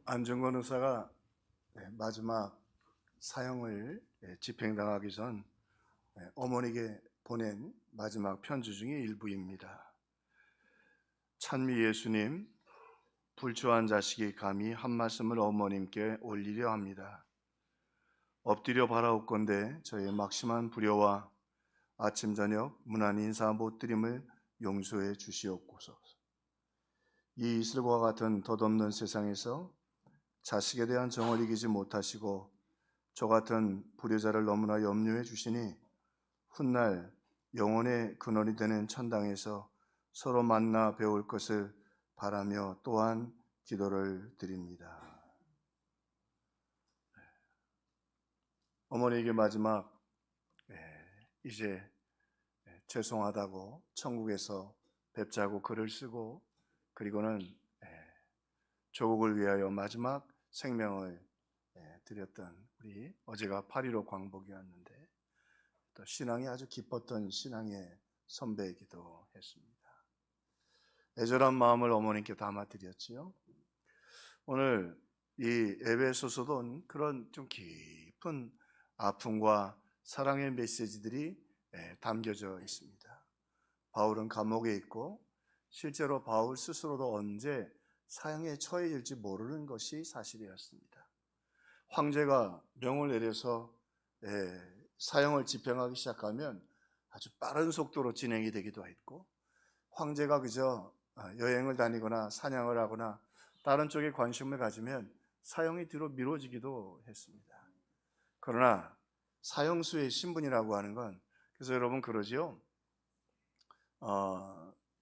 안중근 의사가 마지막 사형을 집행당하기 전 어머니에게 보낸 마지막 편지 중의 일부입니다. 찬미 예수님, 불초한 자식이 감히 한 말씀을 어머님께 올리려 합니다. 엎드려 바라옵건대 저의 막심한 불효와 아침 저녁 무난 인사 못 드림을 용서해 주시옵소서. 이 이슬과 같은 덧없는 세상에서 자식에 대한 정을 이기지 못하시고 저 같은 불효자를 너무나 염려해 주시니 훗날 영혼의 근원이 되는 천당에서 서로 만나 배울 것을 바라며 또한 기도를 드립니다. 어머니에게 마지막 이제 죄송하다고 천국에서 뵙자고 글을 쓰고 그리고는 조국을 위하여 마지막 생명을 드렸던 우리 어제가 8.15 광복이었는데 또 신앙이 아주 깊었던 신앙의 선배이기도 했습니다. 애절한 마음을 어머님께 담아드렸지요. 오늘 이 에베소서도 그런 좀 깊은 아픔과 사랑의 메시지들이 담겨져 있습니다. 바울은 감옥에 있고 실제로 바울 스스로도 언제 사형에 처해질지 모르는 것이 사실이었습니다. 황제가 명을 내려서 사형을 집행하기 시작하면 아주 빠른 속도로 진행이 되기도 했고, 황제가 그저 여행을 다니거나 사냥을 하거나 다른 쪽에 관심을 가지면 사형이 뒤로 미뤄지기도 했습니다. 그러나 사형수의 신분이라고 하는 건, 그래서 여러분 그러지요.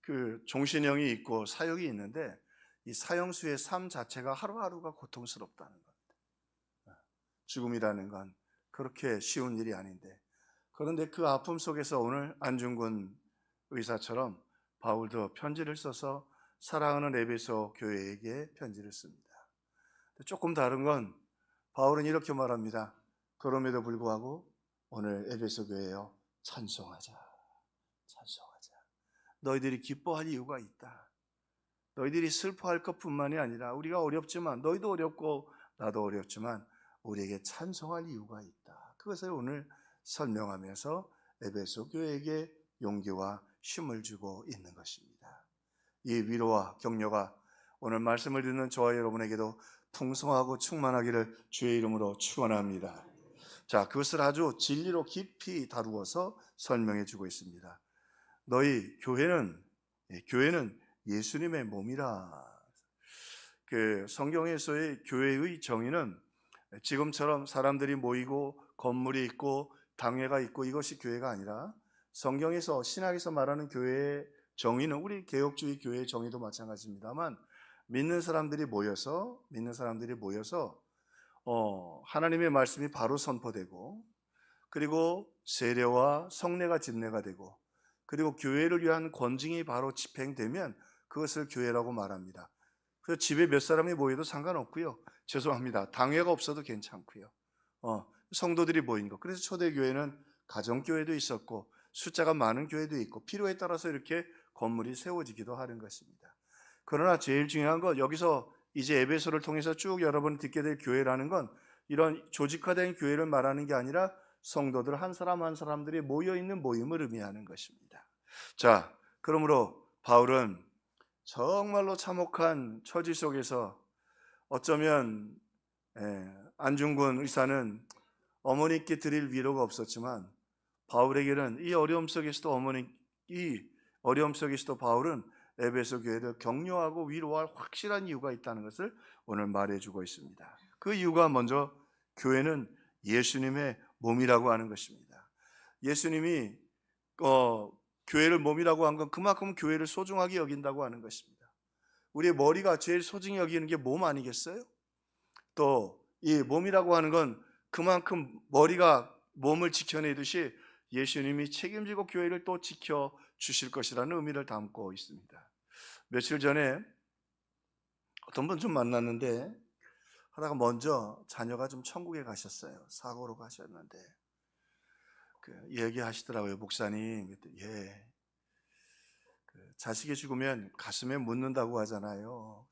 그 종신형이 있고 사형이 있는데 이 사형수의 삶 자체가 하루하루가 고통스럽다는 겁니다. 죽음이라는 건 그렇게 쉬운 일이 아닌데, 그런데 그 아픔 속에서 오늘 안중근 의사처럼 바울도 편지를 써서 사랑하는 에베소 교회에게 편지를 씁니다. 조금 다른 건 바울은 이렇게 말합니다. 그럼에도 불구하고 오늘 에베소 교회여 찬송하자. 찬송하자. 너희들이 기뻐할 이유가 있다. 너희들이 슬퍼할 것뿐만이 아니라 우리가 어렵지만, 너희도 어렵고 나도 어렵지만 우리에게 찬송할 이유가 있다. 그것을 오늘 설명하면서 에베소 교회에게 용기와 힘을 주고 있는 것입니다. 이 위로와 격려가 오늘 말씀을 듣는 저와 여러분에게도 풍성하고 충만하기를 주의 이름으로 축원합니다. 자, 그것을 아주 진리로 깊이 다루어서 설명해 주고 있습니다. 너희 교회는 예수님의 몸이라. 그 성경에서의 교회의 정의는 지금처럼 사람들이 모이고 건물이 있고 당회가 있고 이것이 교회가 아니라, 성경에서 신학에서 말하는 교회의 정의는 우리 개혁주의 교회의 정의도 마찬가지입니다만 믿는 사람들이 모여서 하나님의 말씀이 바로 선포되고, 그리고 세례와 성례가 집례가 되고, 그리고 교회를 위한 권징이 바로 집행되면 그것을 교회라고 말합니다. 그래서 집에 몇 사람이 모여도 상관없고요. 죄송합니다. 당회가 없어도 괜찮고요. 성도들이 모인 것. 그래서 초대교회는 가정교회도 있었고 숫자가 많은 교회도 있고 필요에 따라서 이렇게 건물이 세워지기도 하는 것입니다. 그러나 제일 중요한 건 여기서 이제 에베소를 통해서 쭉 여러분이 듣게 될 교회라는 건 이런 조직화된 교회를 말하는 게 아니라 성도들 한 사람 한 사람들이 모여있는 모임을 의미하는 것입니다. 자, 그러므로 바울은 정말로 참혹한 처지 속에서 어쩌면 안중근 의사는 어머니께 드릴 위로가 없었지만 바울에게는 이 어려움 속에서도 바울은 에베소 교회를 격려하고 위로할 확실한 이유가 있다는 것을 오늘 말해주고 있습니다. 그 이유가 먼저 교회는 예수님의 몸이라고 하는 것입니다. 예수님이 교회를 몸이라고 한 건 그만큼 교회를 소중하게 여긴다고 하는 것입니다. 우리의 머리가 제일 소중히 여기는 게 몸 아니겠어요? 또 이 몸이라고 하는 건 그만큼 머리가 몸을 지켜내듯이 예수님이 책임지고 교회를 또 지켜주실 것이라는 의미를 담고 있습니다. 며칠 전에 어떤 분 좀 만났는데 하다가 먼저 자녀가 좀 천국에 가셨어요. 사고로 가셨는데 얘기하시더라고요. 목사님, 자식이 죽으면 가슴에 묻는다고 하잖아요.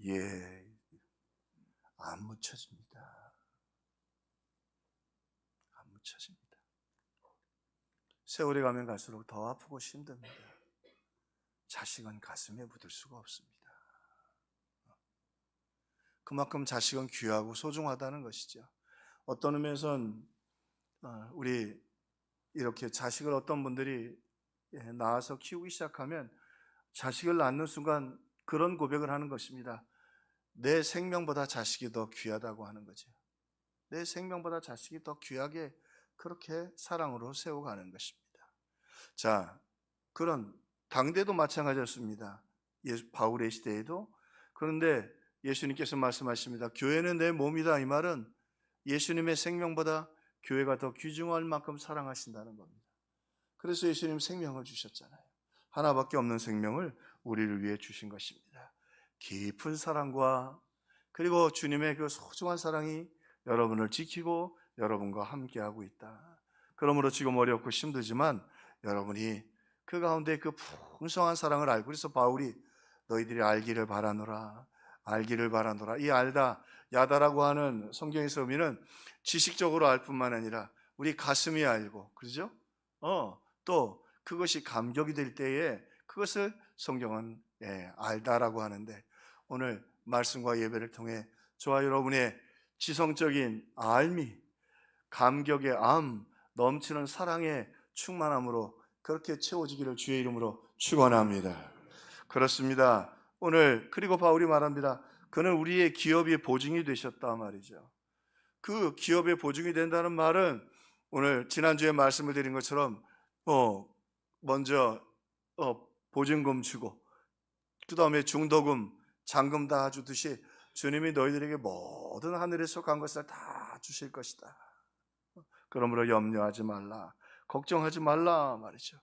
예, 안 묻혀집니다. 안 묻혀집니다. 세월이 가면 갈수록 더 아프고 힘듭니다. 자식은 가슴에 묻을 수가 없습니다. 그만큼 자식은 귀하고 소중하다는 것이죠. 어떤 의미에선 우리 이렇게 자식을 어떤 분들이 낳아서 키우기 시작하면 자식을 낳는 순간 그런 고백을 하는 것입니다. 내 생명보다 자식이 더 귀하다고 하는 거죠. 내 생명보다 자식이 더 귀하게 그렇게 사랑으로 세워가는 것입니다. 자, 그런 당대도 마찬가지였습니다. 바울의 시대에도. 그런데 예수님께서 말씀하십니다. 교회는 내 몸이다. 이 말은 예수님의 생명보다 교회가 더 귀중할 만큼 사랑하신다는 겁니다. 그래서 예수님 생명을 주셨잖아요. 하나밖에 없는 생명을 우리를 위해 주신 것입니다. 깊은 사랑과 그리고 주님의 그 소중한 사랑이 여러분을 지키고 여러분과 함께하고 있다. 그러므로 지금 어렵고 힘들지만 여러분이 그 가운데 그 풍성한 사랑을 알고, 그래서 바울이 너희들이 알기를 바라노라, 알기를 바라노라. 이 알다, 야다라고 하는 성경에서 의미는 지식적으로 알 뿐만 아니라 우리 가슴이 알고, 그렇죠? 또 그것이 감격이 될 때에 그것을 성경은 알다라고 하는데, 오늘 말씀과 예배를 통해 저와 여러분의 지성적인 알미, 감격의 암, 넘치는 사랑의 충만함으로 그렇게 채워지기를 주의 이름으로 축원합니다. 그렇습니다. 오늘 그리고 바울이 말합니다. 그는 우리의 기업의 보증이 되셨다 말이죠. 그 기업의 보증이 된다는 말은 오늘 지난주에 말씀을 드린 것처럼 먼저 보증금 주고 그 다음에 중도금, 잔금 다 주듯이 주님이 너희들에게 모든 하늘에 속한 것을 다 주실 것이다. 그러므로 염려하지 말라, 걱정하지 말라 말이죠.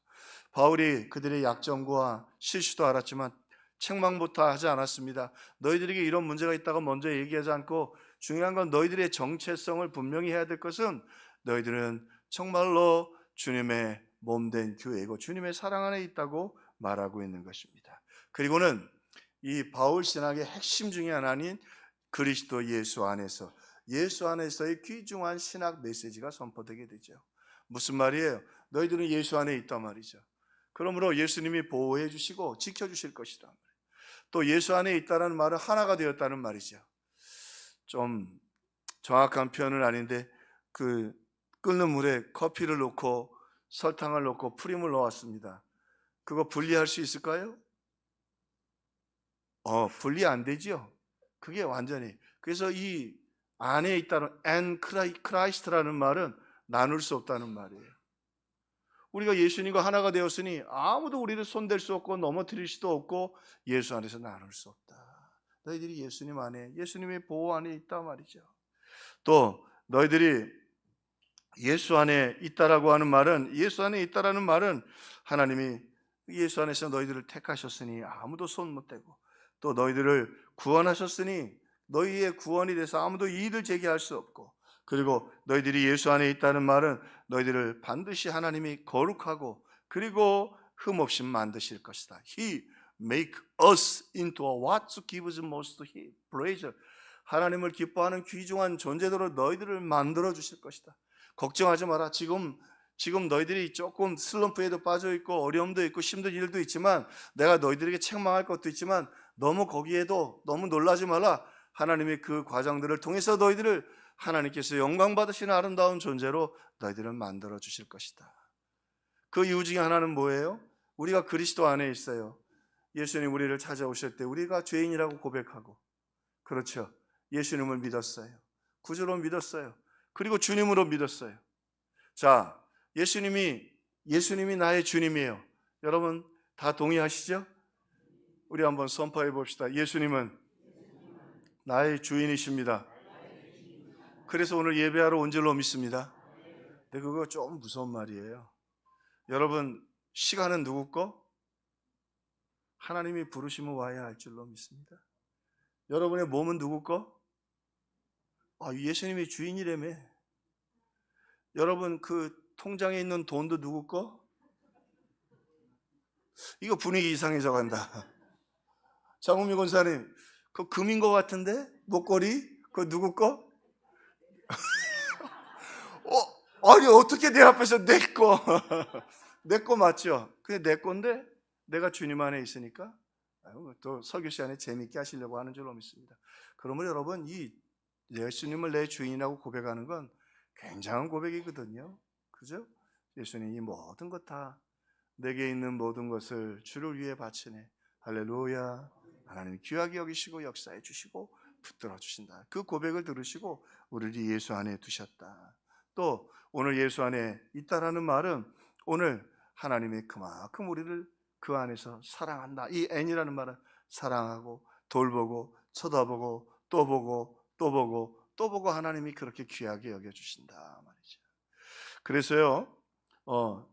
바울이 그들의 약점과 실수도 알았지만 책망부터 하지 않았습니다. 너희들에게 이런 문제가 있다고 먼저 얘기하지 않고, 중요한 건 너희들의 정체성을 분명히 해야 될 것은 너희들은 정말로 주님의 몸된 교회이고 주님의 사랑 안에 있다고 말하고 있는 것입니다. 그리고는 이 바울 신학의 핵심 중에 하나인 그리스도 예수 안에서의 귀중한 신학 메시지가 선포되게 되죠. 무슨 말이에요? 너희들은 예수 안에 있단 말이죠. 그러므로 예수님이 보호해 주시고 지켜주실 것이다. 또 예수 안에 있다는 말은 하나가 되었다는 말이죠. 좀 정확한 표현은 아닌데 그 끓는 물에 커피를 넣고 설탕을 넣고 프림을 넣었습니다. 그거 분리할 수 있을까요? 분리 안 되죠. 그게 완전히. 그래서 이 안에 있다는 크라이스트라는 말은 나눌 수 없다는 말이에요. 우리가 예수님과 하나가 되었으니 아무도 우리를 손댈 수 없고 넘어뜨릴 수도 없고 예수 안에서 나눌 수 없다. 너희들이 예수님 안에, 예수님의 보호 안에 있다 말이죠. 또 너희들이 예수 안에 있다라고 하는 말은, 예수 안에 있다라는 말은 하나님이 예수 안에서 너희들을 택하셨으니 아무도 손 못 대고, 또 너희들을 구원하셨으니 너희의 구원이 돼서 아무도 이의를 제기할 수 없고, 그리고 너희들이 예수 안에 있다는 말은 너희들을 반드시 하나님이 거룩하고 그리고 흠없이 만드실 것이다. He make us into a what to give us most to Him. pleasure. 하나님을 기뻐하는 귀중한 존재로 너희들을 만들어 주실 것이다. 걱정하지 마라. 지금 너희들이 조금 슬럼프에도 빠져 있고 어려움도 있고 힘든 일도 있지만, 내가 너희들에게 책망할 것도 있지만 너무 거기에도 너무 놀라지 마라. 하나님의 그 과정들을 통해서 너희들을 하나님께서 영광 받으시는 아름다운 존재로 너희들을 만들어 주실 것이다. 그 이유 중에 하나는 뭐예요? 우리가 그리스도 안에 있어요. 예수님 우리를 찾아오실 때 우리가 죄인이라고 고백하고, 그렇죠, 예수님을 믿었어요. 구주로 믿었어요. 그리고 주님으로 믿었어요. 자, 예수님이 나의 주님이에요. 여러분 다 동의하시죠? 우리 한번 선포해 봅시다. 예수님은 나의 주인이십니다. 그래서 오늘 예배하러 온 줄로 믿습니다. 근데 그거 좀 무서운 말이에요. 여러분, 시간은 누구 거? 하나님이 부르시면 와야 할 줄로 믿습니다. 여러분의 몸은 누구 거? 예수님이 주인이라며. 여러분 그 통장에 있는 돈도 누구 거? 이거 분위기 이상해져 간다. 장훈미 권사님, 그 금인 것 같은데? 목걸이? 그거 누구 거? 아니 어떻게 내 앞에서 내 거? 내 거 맞죠? 그게 내 건데 내가 주님 안에 있으니까 또 설교 시간에 재미있게 하시려고 하는 줄로 믿습니다. 그러면 여러분 이 예수님을 내 주인이라고 고백하는 건 굉장한 고백이거든요. 그죠? 예수님이 모든 것 다 내게 있는 모든 것을 주를 위해 바치네. 할렐루야. 하나님 귀하게 여기시고 역사해 주시고 붙들어 주신다. 그 고백을 들으시고 우리를 예수 안에 두셨다. 또 오늘 예수 안에 있다라는 말은 오늘 하나님이 그만큼 우리를 그 안에서 사랑한다. 이 N이라는 말은 사랑하고 돌보고 쳐다보고 또 보고 또 보고 또 보고 하나님이 그렇게 귀하게 여겨주신다 말이죠. 그래서요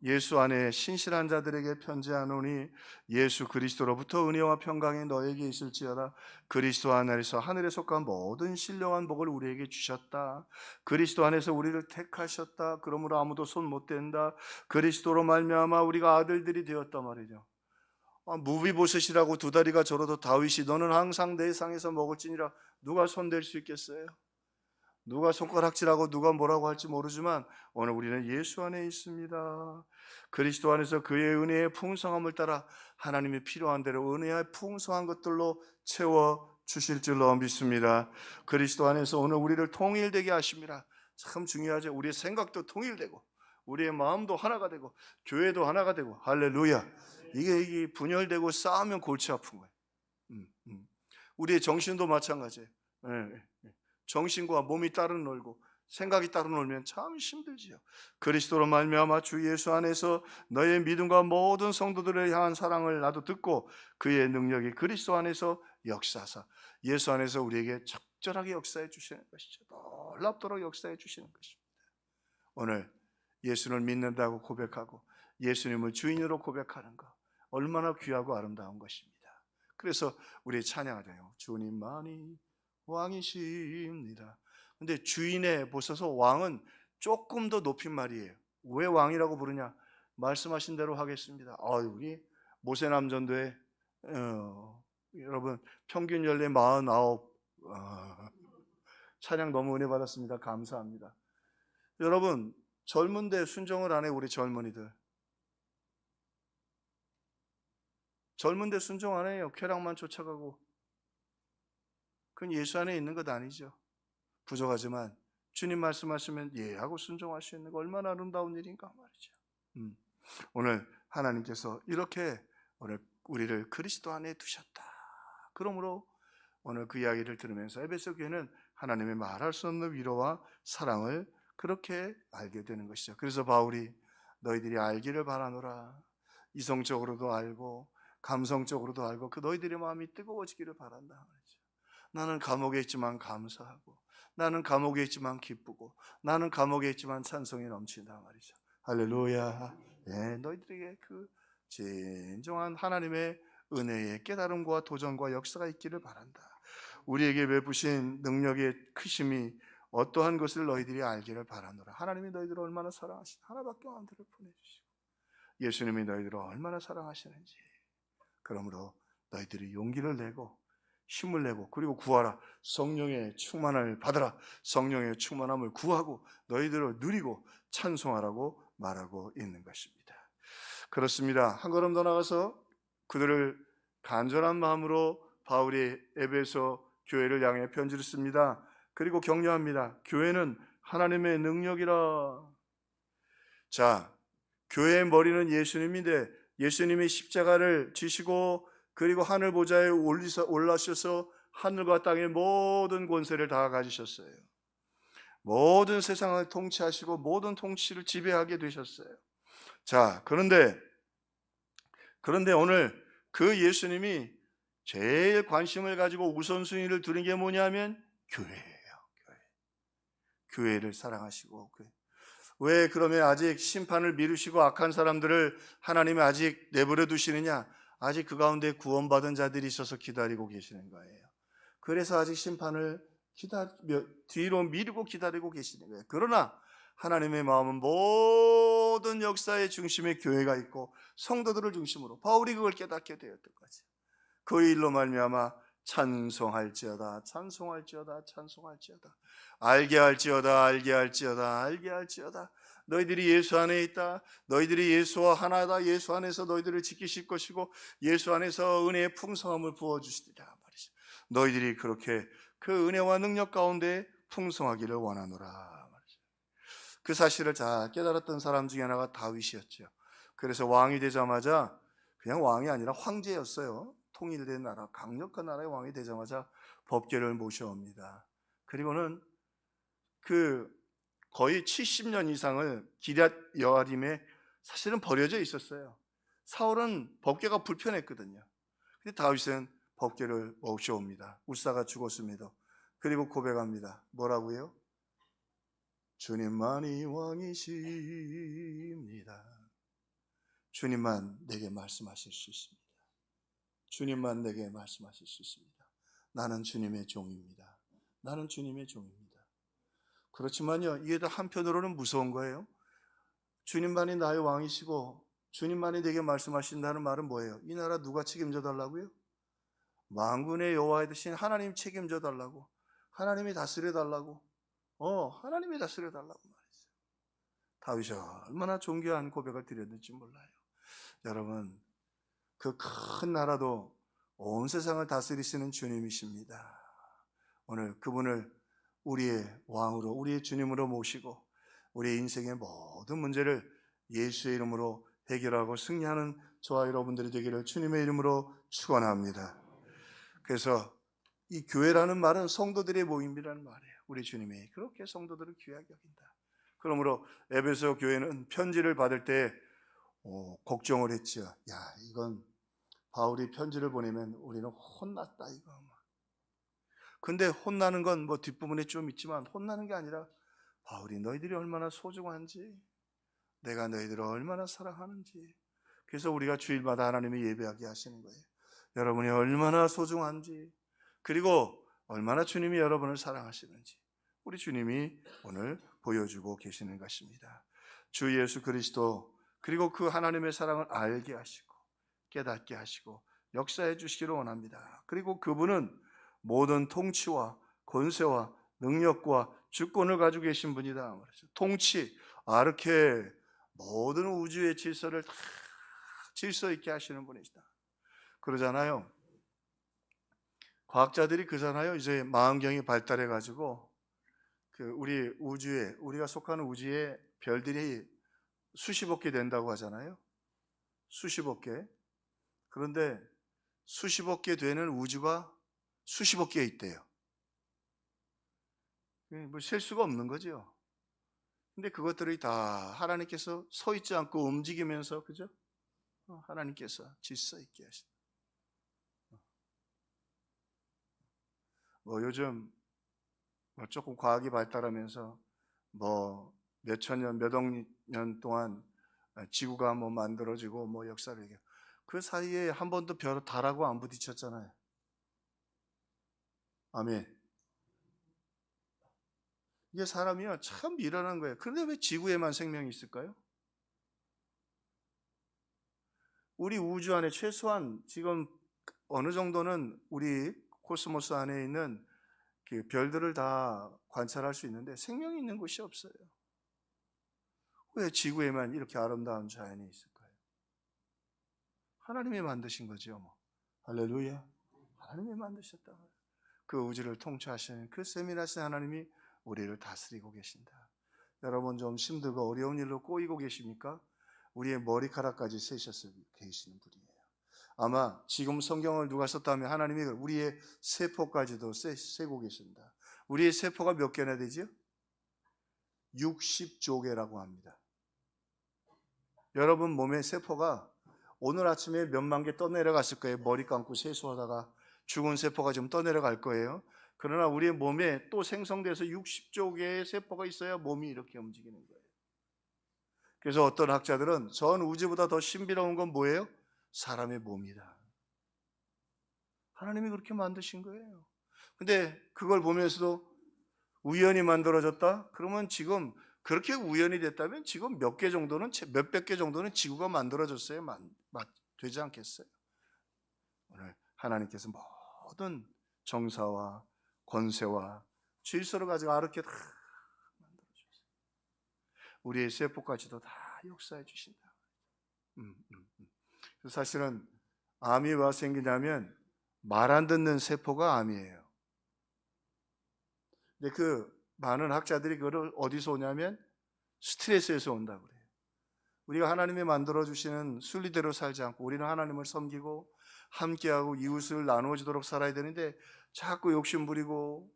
예수 안에 신실한 자들에게 편지하노니 예수 그리스도로부터 은혜와 평강이 너에게 있을지어다. 그리스도 안에서 하늘에 속한 모든 신령한 복을 우리에게 주셨다. 그리스도 안에서 우리를 택하셨다. 그러므로 아무도 손 못 댄다. 그리스도로 말미암아 우리가 아들들이 되었단 말이죠. 무비보셋이라고 두 다리가 저러도 다윗이 너는 항상 내 상에서 먹을지니라 누가 손댈 수 있겠어요? 누가 손가락질하고 누가 뭐라고 할지 모르지만 오늘 우리는 예수 안에 있습니다. 그리스도 안에서 그의 은혜의 풍성함을 따라 하나님이 필요한 대로 은혜의 풍성한 것들로 채워 주실 줄로 믿습니다. 그리스도 안에서 오늘 우리를 통일되게 하십니다. 참 중요하죠. 우리의 생각도 통일되고 우리의 마음도 하나가 되고 교회도 하나가 되고 할렐루야. 이게 분열되고 싸우면 골치 아픈 거예요. 우리의 정신도 마찬가지예요. 정신과 몸이 따로 놀고 생각이 따로 놀면 참 힘들지요. 그리스도로 말미암아 주 예수 안에서 너의 믿음과 모든 성도들을 향한 사랑을 나도 듣고 그의 능력이 그리스도 안에서 역사하사 예수 안에서 우리에게 적절하게 역사해 주시는 것이죠. 놀랍도록 역사해 주시는 것입니다. 오늘 예수를 믿는다고 고백하고 예수님을 주인으로 고백하는 것 얼마나 귀하고 아름다운 것입니다. 그래서 우리 찬양하자요. 주님만이 왕이십니다. 근데 주인에 보셔서 왕은 조금 더 높인 말이에요. 왜 왕이라고 부르냐? 말씀하신 대로 하겠습니다. 우리 모세남전도에 여러분 평균 연령 49 찬양 너무 은혜 받았습니다. 감사합니다. 여러분 젊은데 순종을 안 해. 우리 젊은이들 젊은데 순종 안 해요. 쾌락만 쫓아가고. 그건 예수 안에 있는 것 아니죠. 부족하지만 주님 말씀하시면 예 하고 순종할 수 있는 거 얼마나 아름다운 일인가 말이죠. 오늘 하나님께서 이렇게 오늘 우리를 그리스도 안에 두셨다. 그러므로 오늘 그 이야기를 들으면서 에베소 교회는 하나님의 말할 수 없는 위로와 사랑을 그렇게 알게 되는 것이죠. 그래서 바울이 너희들이 알기를 바라노라. 이성적으로도 알고 감성적으로도 알고 그 너희들의 마음이 뜨거워지기를 바란다 말이죠. 나는 감옥에 있지만 감사하고 나는 감옥에 있지만 기쁘고 나는 감옥에 있지만 찬송이 넘친다 말이죠. 할렐루야. 너희들에게 그 진정한 하나님의 은혜의 깨달음과 도전과 역사가 있기를 바란다. 우리에게 베푸신 능력의 크심이 어떠한 것을 너희들이 알기를 바라노라. 하나님이 너희들을 얼마나 사랑하시나 하나밖에 마음대로 보내주시고 예수님이 너희들을 얼마나 사랑하시는지. 그러므로 너희들이 용기를 내고 힘을 내고 그리고 구하라. 성령의 충만함을 받으라. 성령의 충만함을 구하고 너희들을 누리고 찬송하라고 말하고 있는 것입니다. 그렇습니다. 한 걸음 더 나가서 그들을 간절한 마음으로 바울이 에베소 교회를 향해 편지를 씁니다. 그리고 격려합니다. 교회는 하나님의 능력이라. 자, 교회의 머리는 예수님인데 예수님이 십자가를 지시고 그리고 하늘 보좌에 올라셔서 하늘과 땅의 모든 권세를 다 가지셨어요. 모든 세상을 통치하시고 모든 통치를 지배하게 되셨어요. 자, 그런데 오늘 그 예수님이 제일 관심을 가지고 우선순위를 두는 게 뭐냐면 교회예요. 교회를 사랑하시고 왜 그러면 아직 심판을 미루시고 악한 사람들을 하나님이 아직 내버려 두시느냐? 아직 그 가운데 구원받은 자들이 있어서 기다리고 계시는 거예요. 그래서 아직 심판을 뒤로 미루고 기다리고 계시는 거예요. 그러나 하나님의 마음은 모든 역사의 중심에 교회가 있고 성도들을 중심으로 바울이 그걸 깨닫게 되었던 거죠. 그 일로 말미암아 찬송할지어다, 찬송할지어다, 찬송할지어다. 알게 할지어다, 알게 할지어다, 알게 할지어다. 너희들이 예수 안에 있다. 너희들이 예수와 하나다. 예수 안에서 너희들을 지키실 것이고 예수 안에서 은혜의 풍성함을 부어주시리라 말이죠. 너희들이 그렇게 그 은혜와 능력 가운데 풍성하기를 원하노라 말이죠. 그 사실을 잘 깨달았던 사람 중에 하나가 다윗이었죠. 그래서 왕이 되자마자 그냥 왕이 아니라 황제였어요. 통일된 나라, 강력한 나라의 왕이 되자마자 법궤를 모셔옵니다. 그리고는 그 거의 70년 이상을 기럇 여아림에 사실은 버려져 있었어요. 사울은 법궤가 불편했거든요. 근데 다윗은 법궤를 모셔옵니다. 우사가 죽었습니다. 그리고 고백합니다. 뭐라고요? 주님만이 왕이십니다. 주님만 내게 말씀하실 수 있습니다. 주님만 내게 말씀하실 수 있습니다. 나는 주님의 종입니다. 나는 주님의 종입니다. 그렇지만요, 이게 다 한편으로는 무서운 거예요. 주님만이 나의 왕이시고 주님만이 내게 말씀하신다는 말은 뭐예요? 이 나라 누가 책임져 달라고요? 만군의 여호와의 되신 하나님 책임져 달라고, 하나님이 다스려 달라고, 하나님이 다스려 달라고 말이죠. 다윗이 얼마나 존귀한 고백을 드렸는지 몰라요. 여러분, 그 큰 나라도 온 세상을 다스리시는 주님이십니다. 오늘 그분을 우리의 왕으로, 우리의 주님으로 모시고 우리의 인생의 모든 문제를 예수의 이름으로 해결하고 승리하는 저와 여러분들이 되기를 주님의 이름으로 축원합니다. 그래서 이 교회라는 말은 성도들의 모임이라는 말이에요. 우리 주님이 그렇게 성도들을 귀하게 여긴다. 그러므로 에베소 교회는 편지를 받을 때 걱정을 했죠. 야, 이건 바울이 편지를 보내면 우리는 혼났다 이거. 근데 혼나는 건 뭐 뒷부분에 좀 있지만 혼나는 게 아니라 바울이 너희들이 얼마나 소중한지, 내가 너희들을 얼마나 사랑하는지, 그래서 우리가 주일마다 하나님이 예배하게 하시는 거예요. 여러분이 얼마나 소중한지, 그리고 얼마나 주님이 여러분을 사랑하시는지 우리 주님이 오늘 보여주고 계시는 것입니다. 주 예수 그리스도, 그리고 그 하나님의 사랑을 알게 하시고 깨닫게 하시고 역사해 주시기를 원합니다. 그리고 그분은 모든 통치와 권세와 능력과 주권을 가지고 계신 분이다 말이죠. 통치, 이렇게 모든 우주의 질서를 다 질서 있게 하시는 분이시다. 그러잖아요. 과학자들이 그러잖아요. 이제 망원경이 발달해 가지고 우리 우주에, 우리가 속하는 우주에 별들이 수십억 개 된다고 하잖아요. 수십억 개. 그런데 수십억 개 되는 우주가 수십억 개 있대요. 뭐 셀 수가 없는 거죠. 근데 그것들이 다 하나님께서 서 있지 않고 움직이면서, 그죠? 하나님께서 질서 있게 하신다. 뭐 요즘 조금 과학이 발달하면서 몇천 년, 몇 억 년 동안 지구가 만들어지고 역사를 얘기해요. 그 사이에 한 번도 달하고 안 부딪혔잖아요. 아멘. 이게 사람이요 참 미련한 거예요. 그런데 왜 지구에만 생명이 있을까요? 우리 우주 안에 최소한 지금 어느 정도는 우리 코스모스 안에 있는 그 별들을 다 관찰할 수 있는데 생명이 있는 곳이 없어요. 왜 지구에만 이렇게 아름다운 자연이 있을까요? 하나님이 만드신 거죠. 할렐루야. 하나님이 만드셨다. 그 우주를 통치하시는 그 세밀하신 하나님이 우리를 다스리고 계신다. 여러분 좀 힘들고 어려운 일로 꼬이고 계십니까? 우리의 머리카락까지 세셨을 계시는 분이에요. 아마 지금 성경을 누가 썼다면 하나님이 우리의 세포까지도 세고 계신다. 우리의 세포가 몇 개나 되죠? 60조 개라고 합니다. 여러분 몸의 세포가 오늘 아침에 몇만 개 떠내려갔을 거예요. 머리 감고 세수하다가 죽은 세포가 좀 떠내려갈 거예요. 그러나 우리의 몸에 또 생성돼서 60조 개의 세포가 있어야 몸이 이렇게 움직이는 거예요. 그래서 어떤 학자들은 전 우주보다 더 신비로운 건 뭐예요? 사람의 몸이다. 하나님이 그렇게 만드신 거예요. 근데 그걸 보면서도 우연히 만들어졌다? 그러면 지금 그렇게 우연이 됐다면 지금 몇백 개 정도는 지구가 만들어졌어야 되지 않겠어요? 오늘 하나님께서 모든 정사와 권세와 질서를 가지고 아름답게 다 만들어주셨어요. 우리의 세포까지도 다 역사해 주신다. 사실은 암이 왜 생기냐면 말 안 듣는 세포가 암이에요. 근데 그 많은 학자들이 그걸 어디서 오냐면 스트레스에서 온다고 그래요. 우리가 하나님이 만들어주시는 순리대로 살지 않고 우리는 하나님을 섬기고 함께하고 이웃을 나누어주도록 살아야 되는데 자꾸 욕심 부리고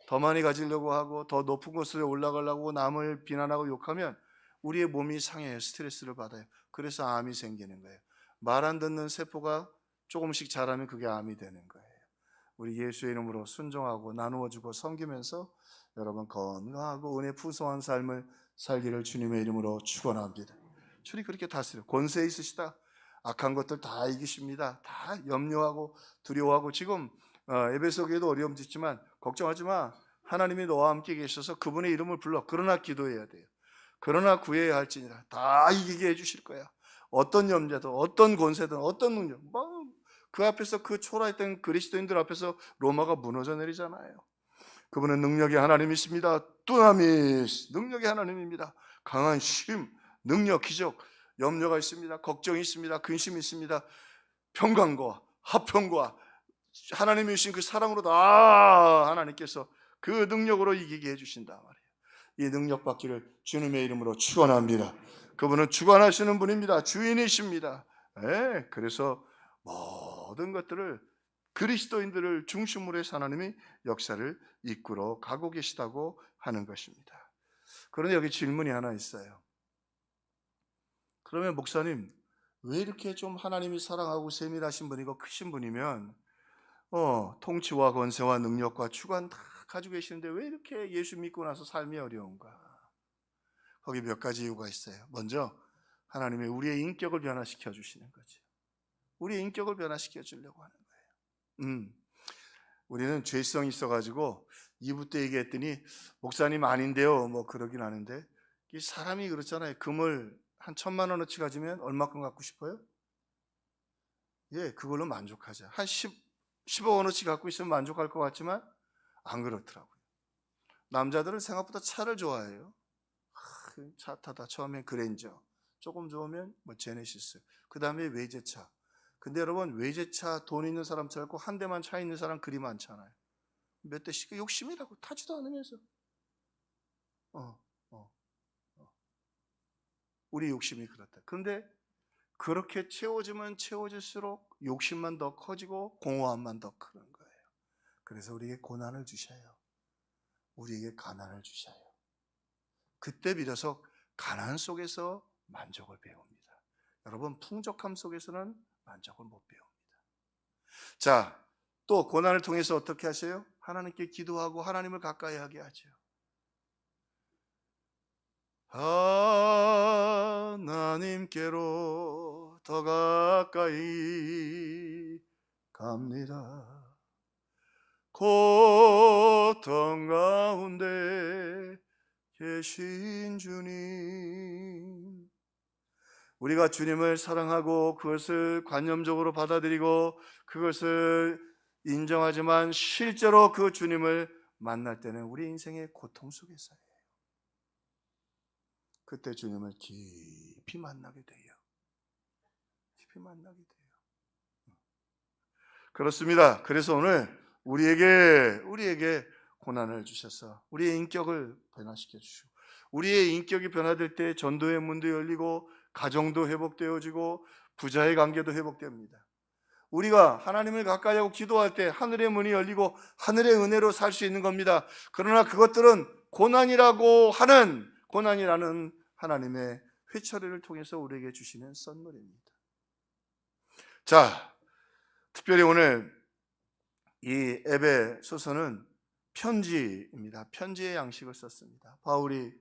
더 많이 가지려고 하고 더 높은 곳에 올라가려고 남을 비난하고 욕하면 우리의 몸이 상해요. 스트레스를 받아요. 그래서 암이 생기는 거예요. 말 안 듣는 세포가 조금씩 자라면 그게 암이 되는 거예요. 우리 예수의 이름으로 순종하고 나누어주고 섬기면서 여러분 건강하고 은혜 풍성한 삶을 살기를 주님의 이름으로 축원합니다. 주님 그렇게 다스려 권세 있으시다. 악한 것들 다 이기십니다. 다 염려하고 두려워하고 지금 에베소 교회도 어려움 짓지만 걱정하지 마. 하나님이 너와 함께 계셔서 그분의 이름을 불러. 그러나 기도해야 돼요. 그러나 구해야 할지니라. 다 이기게 해주실 거야. 어떤 염려든 어떤 권세든 어떤 능력 그 앞에서 그 초라했던 그리스도인들 앞에서 로마가 무너져 내리잖아요. 그분은 능력의 하나님이십니다. 두나미스 능력의 하나님입니다. 강한 힘, 능력, 기적, 염려가 있습니다. 걱정이 있습니다. 근심이 있습니다. 평강과 화평과 하나님이 주신 그 사랑으로 다 하나님께서 그 능력으로 이기게 해주신다 말이에요. 이 능력 받기를 주님의 이름으로 축원합니다. 그분은 주관하시는 분입니다. 주인이십니다. 네, 그래서 모든 것들을 그리스도인들을 중심으로 해서 하나님이 역사를 이끌어 가고 계시다고 하는 것입니다. 그런데 여기 질문이 하나 있어요. 그러면 목사님 왜 이렇게 좀 하나님이 사랑하고 세밀하신 분이고 크신 분이면 통치와 권세와 능력과 주관 다 가지고 계시는데 왜 이렇게 예수 믿고 나서 삶이 어려운가? 거기 몇 가지 이유가 있어요. 먼저 하나님이 우리의 인격을 변화시켜 주시는 거죠. 우리의 인격을 변화시켜 주려고 하는 거예요. 우리는 죄성이 있어가지고 2부 때 얘기했더니 목사님 아닌데요 뭐 그러긴 하는데 이 사람이 그렇잖아요. 금을 한 1,000만 원어치 가지면 얼마큼 갖고 싶어요? 예, 그걸로 만족하자. 한 10억 원어치 갖고 있으면 만족할 것 같지만 안 그렇더라고요. 남자들은 생각보다 차를 좋아해요. 차 타다 처음엔 그랜저, 조금 좋으면 뭐 제네시스, 그 다음에 외제차. 근데 여러분 외제차 돈 있는 사람 찾고 한 대만 차 있는 사람 그리 많잖아요. 몇 대씩 욕심이라고 타지도 않으면서 우리 욕심이 그렇다. 그런데 그렇게 채워지면 채워질수록 욕심만 더 커지고 공허함만 더 크는 거예요. 그래서 우리에게 고난을 주셔요. 우리에게 가난을 주셔요. 그때 비로소 가난 속에서 만족을 배웁니다. 여러분 풍족함 속에서는 만족을 못 배웁니다. 자, 또 고난을 통해서 어떻게 하세요? 하나님께 기도하고 하나님을 가까이 하게 하죠. 하나님께로 더 가까이 갑니다. 고통 가운데 계신 주님, 우리가 주님을 사랑하고 그것을 관념적으로 받아들이고 그것을 인정하지만 실제로 그 주님을 만날 때는 우리 인생의 고통 속에서예요. 그때 주님을 깊이 만나게 돼요. 깊이 만나게 돼요. 그렇습니다. 그래서 오늘 우리에게 고난을 주셔서 우리의 인격을 변화시켜 주시고 우리의 인격이 변화될 때 전도의 문도 열리고 가정도 회복되어지고 부자의 관계도 회복됩니다. 우리가 하나님을 가까이 하고 기도할 때 하늘의 문이 열리고 하늘의 은혜로 살 수 있는 겁니다. 그러나 그것들은 고난이라는 하나님의 회초리를 통해서 우리에게 주시는 선물입니다. 자, 특별히 오늘 이 에베소서는 편지입니다. 편지의 양식을 썼습니다. 바울이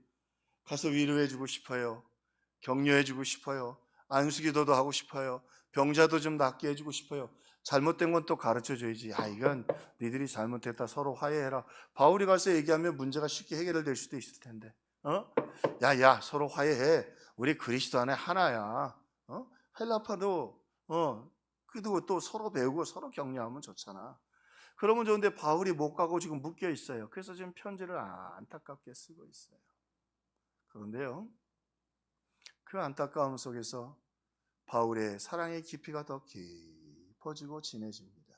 가서 위로해주고 싶어요. 격려해주고 싶어요. 안수기도도 하고 싶어요. 병자도 좀 낫게 해주고 싶어요. 잘못된 건 또 가르쳐줘야지. 이건 니들이 잘못했다. 서로 화해해라. 바울이 가서 얘기하면 문제가 쉽게 해결될 수도 있을 텐데. 야, 서로 화해해. 우리 그리스도 안에 하나야. 헬라파도 그리고 또 서로 배우고 서로 격려하면 좋잖아. 그러면 좋은데 바울이 못 가고 지금 묶여 있어요. 그래서 지금 편지를 안타깝게 쓰고 있어요. 그런데요, 그 안타까움 속에서 바울의 사랑의 깊이가 더 깊어지고 진해집니다.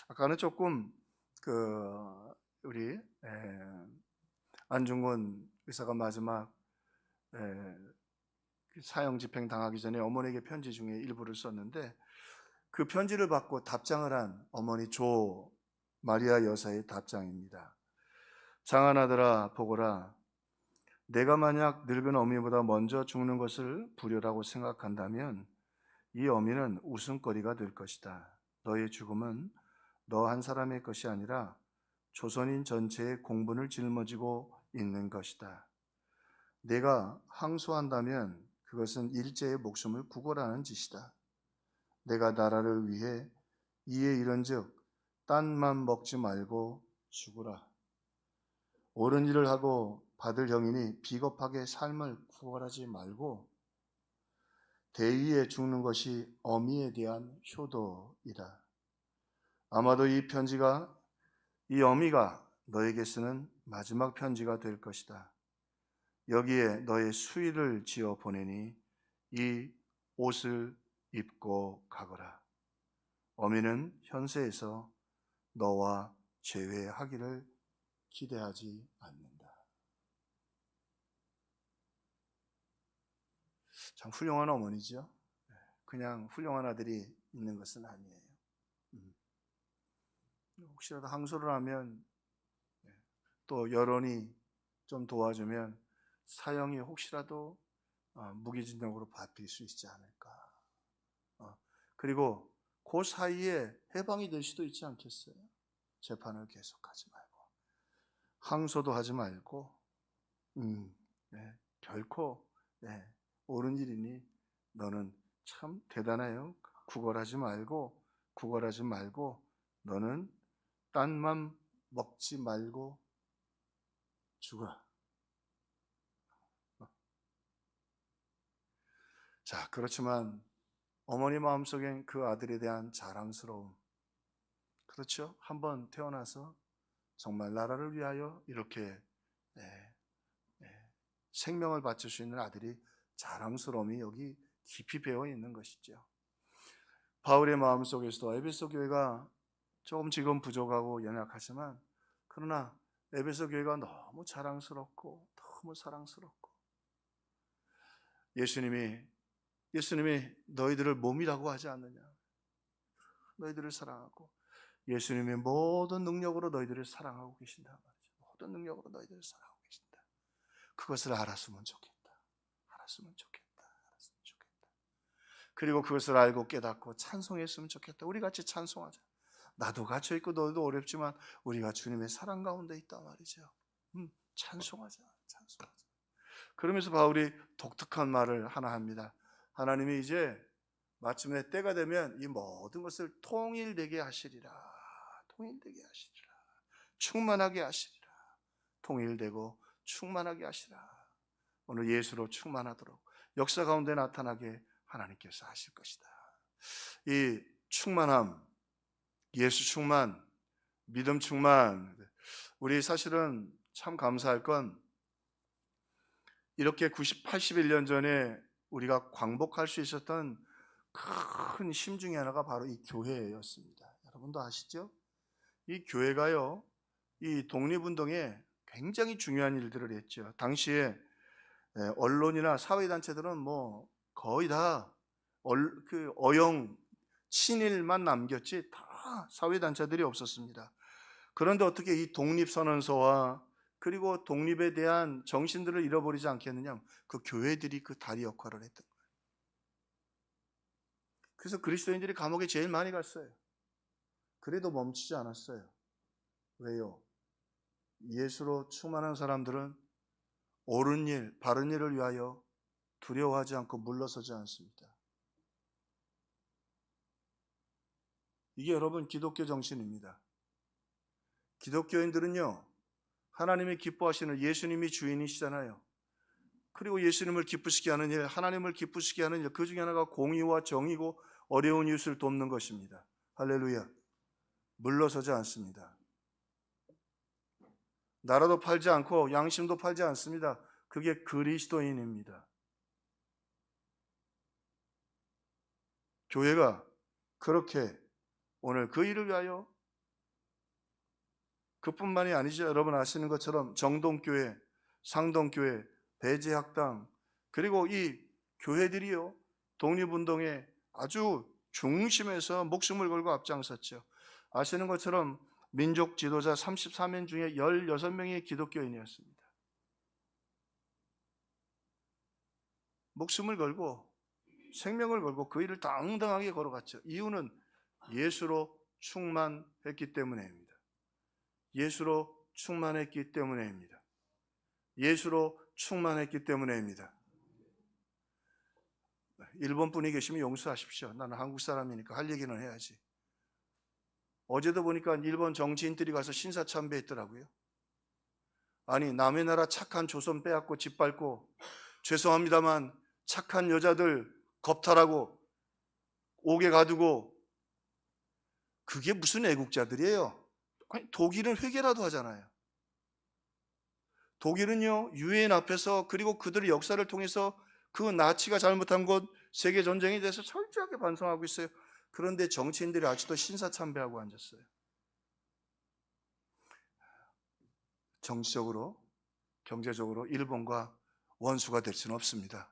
아까는 조금 우리 안중근 의사가 마지막 사형 집행 당하기 전에 어머니에게 편지 중에 일부를 썼는데, 그 편지를 받고 답장을 한 어머니 조 마리아 여사의 답장입니다. 장하나들아 보거라, 내가 만약 늙은 어미보다 먼저 죽는 것을 불효라고 생각한다면 이 어미는 웃음거리가 될 것이다. 너의 죽음은 너 한 사람의 것이 아니라 조선인 전체의 공분을 짊어지고 있는 것이다. 내가 항소한다면 그것은 일제의 목숨을 구걸하는 짓이다. 내가 나라를 위해 이에 이른즉 딴 맘 먹지 말고 죽으라. 옳은 일을 하고 받을 형이니 비겁하게 삶을 구걸하지 말고 대의에 죽는 것이 어미에 대한 효도이다. 아마도 이 어미가 너에게 쓰는 마지막 편지가 될 것이다. 여기에 너의 수의를 지어 보내니 이 옷을 입고 가거라. 어미는 현세에서 너와 재회하기를 기대하지 않는다. 참 훌륭한 어머니죠. 그냥 훌륭한 아들이 있는 것은 아니에요. 혹시라도 항소를 하면, 또 여론이 좀 도와주면 사형이 혹시라도 무기징역으로 바뀔 수 있지 않을까. 그리고 그 사이에 해방이 될 수도 있지 않겠어요? 재판을 계속하지 말고, 항소도 하지 말고, 결코 옳은 일이니 너는 참 대단해요. 구걸하지 말고 너는 딴 맘 먹지 말고 죽어라. 자, 그렇지만 어머니 마음속엔 그 아들에 대한 자랑스러움, 그렇죠? 한번 태어나서 정말 나라를 위하여 이렇게 생명을 바칠 수 있는 아들이 자랑스러움이 여기 깊이 배어 있는 것이죠. 바울의 마음속에서도 에베소 교회가 조금 지금 부족하고 연약하지만, 그러나 에베소 교회가 너무 자랑스럽고 너무 사랑스럽고, 예수님이 너희들을 몸이라고 하지 않느냐, 너희들을 사랑하고 예수님의 모든 능력으로 너희들을 사랑하고 계신다 말이죠. 모든 능력으로 너희들을 사랑하고 계신다. 그것을 알았으면 좋겠다. 그리고 그것을 알고 깨닫고 찬송했으면 좋겠다. 우리 같이 찬송하자. 나도 갇혀있고 너도 어렵지만 우리가 주님의 사랑 가운데 있다 말이죠. 찬송하자. 그러면서 바울이 독특한 말을 하나 합니다. 하나님이 이제 마침내 때가 되면 이 모든 것을 통일되게 하시리라. 충만하게 하시리라. 통일되고 충만하게 하시라. 오늘 예수로 충만하도록 역사 가운데 나타나게 하나님께서 하실 것이다. 이 충만함, 예수 충만, 믿음 충만, 우리 사실은 참 감사할 건 이렇게 81년 전에 우리가 광복할 수 있었던 큰 힘 중에 하나가 바로 이 교회였습니다. 여러분도 아시죠? 이 교회가요, 이 독립운동에 굉장히 중요한 일들을 했죠. 당시에 언론이나 사회단체들은 뭐 거의 다 어영 친일만 남겼지 다 사회단체들이 없었습니다. 그런데 어떻게 이 독립선언서와 그리고 독립에 대한 정신들을 잃어버리지 않겠느냐, 그 교회들이 그 다리 역할을 했던 거예요. 그래서 그리스도인들이 감옥에 제일 많이 갔어요. 그래도 멈추지 않았어요. 왜요? 예수로 충만한 사람들은 옳은 일, 바른 일을 위하여 두려워하지 않고 물러서지 않습니다. 이게 여러분 기독교 정신입니다. 기독교인들은요, 하나님이 기뻐하시는, 예수님이 주인이시잖아요. 그리고 예수님을 기쁘시게 하는 일, 하나님을 기쁘시게 하는 일, 그 중에 하나가 공의와 정의고 어려운 이웃을 돕는 것입니다. 할렐루야. 물러서지 않습니다. 나라도 팔지 않고 양심도 팔지 않습니다. 그게 그리스도인입니다. 교회가 그렇게 오늘 그 일을 위하여, 그뿐만이 아니죠. 여러분 아시는 것처럼 정동교회, 상동교회, 배제학당, 그리고 이 교회들이요, 독립운동의 아주 중심에서 목숨을 걸고 앞장섰죠. 아시는 것처럼 민족 지도자 33인 중에 16명이 기독교인이었습니다. 목숨을 걸고 생명을 걸고 그 일을 당당하게 걸어갔죠. 이유는 예수로 충만했기 때문입니다. 예수로 충만했기 때문입니다. 예수로 충만했기 때문입니다. 일본 분이 계시면 용서하십시오. 나는 한국 사람이니까 할 얘기는 해야지. 어제도 보니까 일본 정치인들이 가서 신사참배했더라고요. 아니, 남의 나라 착한 조선 빼앗고 짓밟고, 죄송합니다만 착한 여자들 겁탈하고 옥에 가두고, 그게 무슨 애국자들이에요? 아니, 독일은 회개라도 하잖아요. 독일은요, 유엔 앞에서, 그리고 그들의 역사를 통해서 그 나치가 잘못한 것, 세계전쟁에 대해서 철저하게 반성하고 있어요. 그런데 정치인들이 아직도 신사참배하고 앉았어요. 정치적으로, 경제적으로 일본과 원수가 될 수는 없습니다.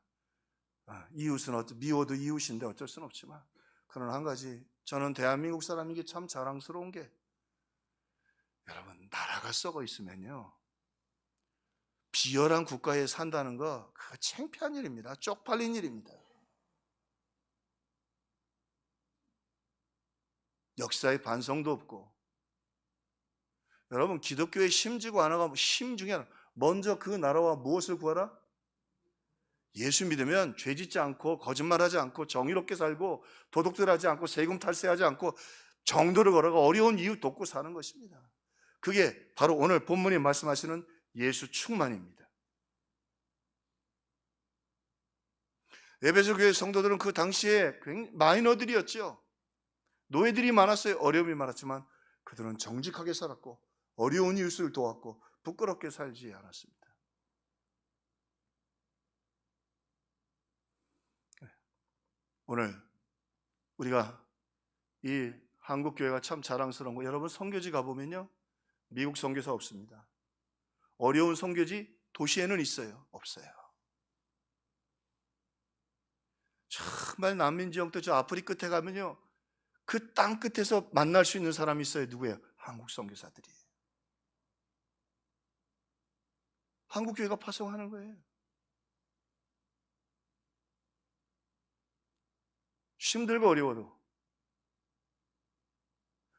이웃은 미워도 이웃인데 어쩔 수는 없지만, 그러나 한 가지, 저는 대한민국 사람인 게 참 자랑스러운 게, 여러분, 나라가 썩어 있으면요, 비열한 국가에 산다는 거, 그거 창피한 일입니다. 쪽팔린 일입니다. 역사의 반성도 없고. 여러분, 기독교의 심지고 하나가, 심 중에 하나, 먼저 그 나라와 무엇을 구하라? 예수 믿으면 죄 짓지 않고, 거짓말하지 않고, 정의롭게 살고, 도둑질하지 않고, 세금 탈세하지 않고, 정도를 걸어가 어려운 이웃 돕고 사는 것입니다. 그게 바로 오늘 본문이 말씀하시는 예수 충만입니다. 에베소 교회 성도들은 그 당시에 마이너들이었죠. 노예들이 많았어요. 어려움이 많았지만 그들은 정직하게 살았고, 어려운 이웃을 도왔고, 부끄럽게 살지 않았습니다. 오늘 우리가 이 한국교회가 참 자랑스러운 거, 여러분 선교지 가보면요, 미국 선교사 없습니다. 어려운 선교지 도시에는 있어요? 없어요. 정말 난민 지역도 저 아프리카 끝에 가면요, 그 땅 끝에서 만날 수 있는 사람이 있어요. 누구예요? 한국 선교사들이에요. 한국 교회가 파송하는 거예요. 힘들고 어려워도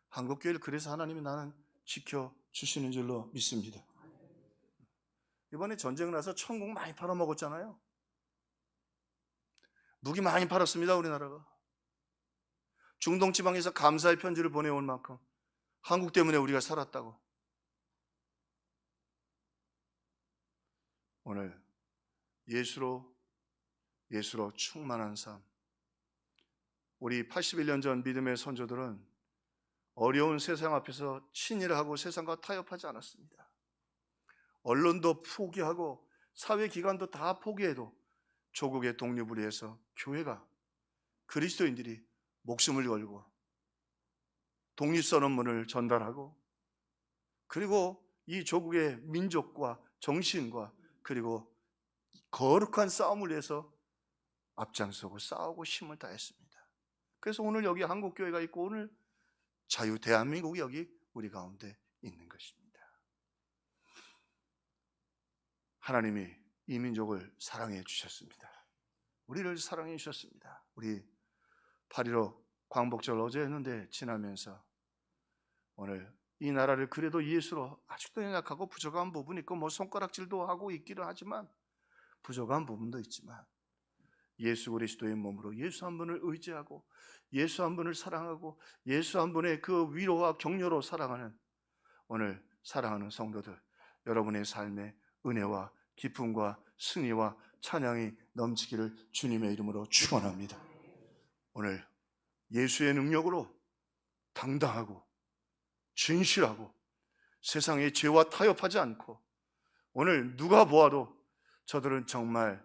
한국 교회를 그래서 하나님이 나는 지켜주시는 줄로 믿습니다. 이번에 전쟁 나서 천국 많이 팔아먹었잖아요. 무기 많이 팔았습니다. 우리나라가. 중동 지방에서 감사의 편지를 보내온 만큼 한국 때문에 우리가 살았다고. 오늘 예수로 충만한 삶. 우리 81년 전 믿음의 선조들은 어려운 세상 앞에서 친일하고 세상과 타협하지 않았습니다. 언론도 포기하고 사회기관도 다 포기해도 조국의 독립을 위해서 교회가, 그리스도인들이 목숨을 걸고 독립선언문을 전달하고, 그리고 이 조국의 민족과 정신과 그리고 거룩한 싸움을 위해서 앞장서고 싸우고 힘을 다했습니다. 그래서 오늘 여기 한국교회가 있고, 오늘 자유 대한민국이 여기 우리 가운데 있는 것입니다. 하나님이 이 민족을 사랑해 주셨습니다. 우리를 사랑해 주셨습니다. 우리 8.15 광복절 어제 했는데 지나면서 오늘 이 나라를 그래도 예수로, 아직도 연약하고 부족한 부분이 있고 뭐 손가락질도 하고 있기도 하지만, 부족한 부분도 있지만 예수 그리스도의 몸으로 예수 한 분을 의지하고 예수 한 분을 사랑하고 예수 한 분의 그 위로와 격려로 살아가는, 오늘 사랑하는 성도들, 여러분의 삶에 은혜와 기쁨과 승리와 찬양이 넘치기를 주님의 이름으로 축원합니다. 오늘 예수의 능력으로 당당하고 진실하고 세상의 죄와 타협하지 않고 오늘 누가 보아도 저들은 정말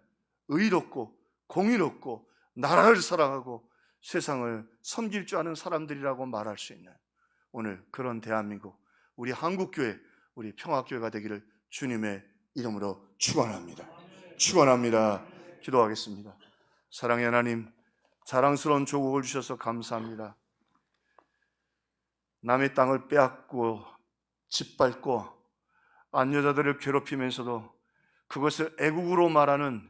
의롭고 공의롭고 나라를 사랑하고 세상을 섬길 줄 아는 사람들이라고 말할 수 있는 오늘 그런 대한민국, 우리 한국교회, 우리 평화교회가 되기를 주님의 이름으로 축원합니다. 축원합니다. 기도하겠습니다. 사랑의 하나님, 자랑스러운 조국을 주셔서 감사합니다. 남의 땅을 빼앗고 짓밟고 안여자들을 괴롭히면서도 그것을 애국으로 말하는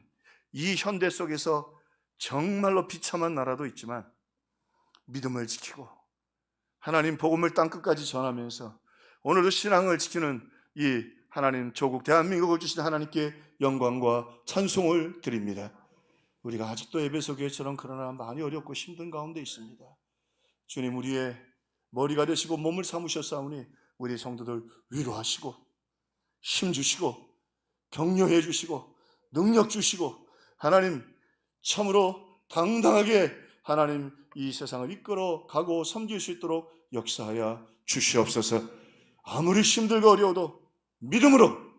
이 현대 속에서 정말로 비참한 나라도 있지만 믿음을 지키고 하나님 복음을 땅끝까지 전하면서 오늘도 신앙을 지키는 이 하나님 조국 대한민국을 주신 하나님께 영광과 찬송을 드립니다. 우리가 아직도 에베소 교회처럼 그러나 많이 어렵고 힘든 가운데 있습니다. 주님, 우리의 머리가 되시고 몸을 삼으셨사오니 우리 성도들 위로하시고 힘 주시고 격려해 주시고 능력 주시고 하나님 참으로 당당하게 하나님 이 세상을 이끌어 가고 섬길 수 있도록 역사하여 주시옵소서. 아무리 힘들고 어려워도 믿음으로